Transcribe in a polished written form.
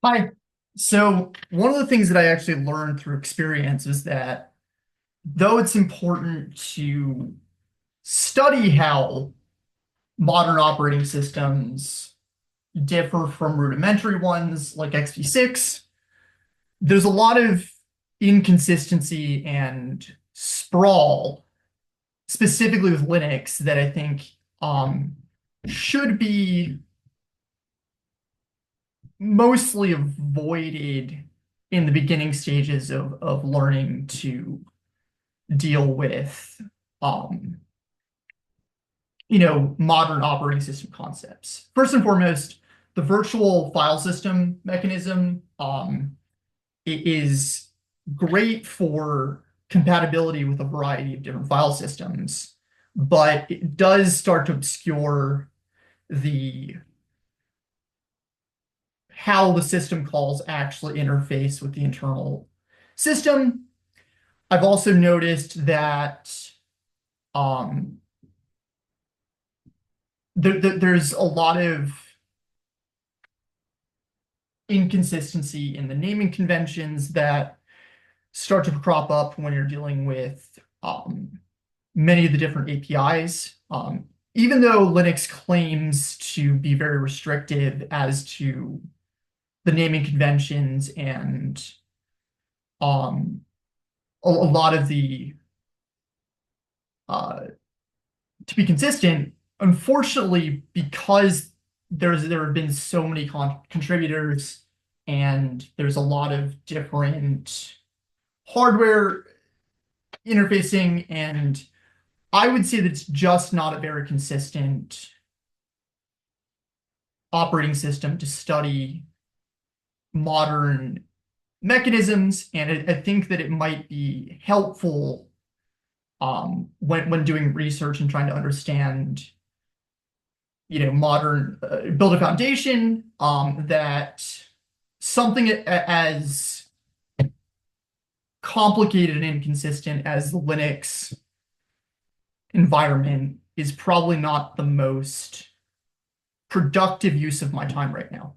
Hi. So one of the things that I actually learned through experience is that though it's important to study how modern operating systems differ from rudimentary ones like x86, there's a lot of inconsistency and sprawl, specifically with Linux, that I think should be mostly avoided in the beginning stages of learning to deal with um, modern operating system concepts. First and foremost, the virtual file system mechanism it is great for compatibility with a variety of different file systems, but it does start to obscure the how the system calls actually interface with the internal system. I've also noticed that um, there's a lot of inconsistency in the naming conventions that start to crop up when you're dealing with many of the different APIs. Even though Linux claims to be very restrictive as to the naming conventions and um, a lot of the uh, to be consistent, unfortunately, because there have been so many contributors and there's a lot of different hardware interfacing, and I would say that it's just not a very consistent operating system to study modern mechanisms, and I think that it might be helpful when doing research and trying to understand modern build a foundation that something as complicated and inconsistent as the Linux environment is probably not the most productive use of my time right now.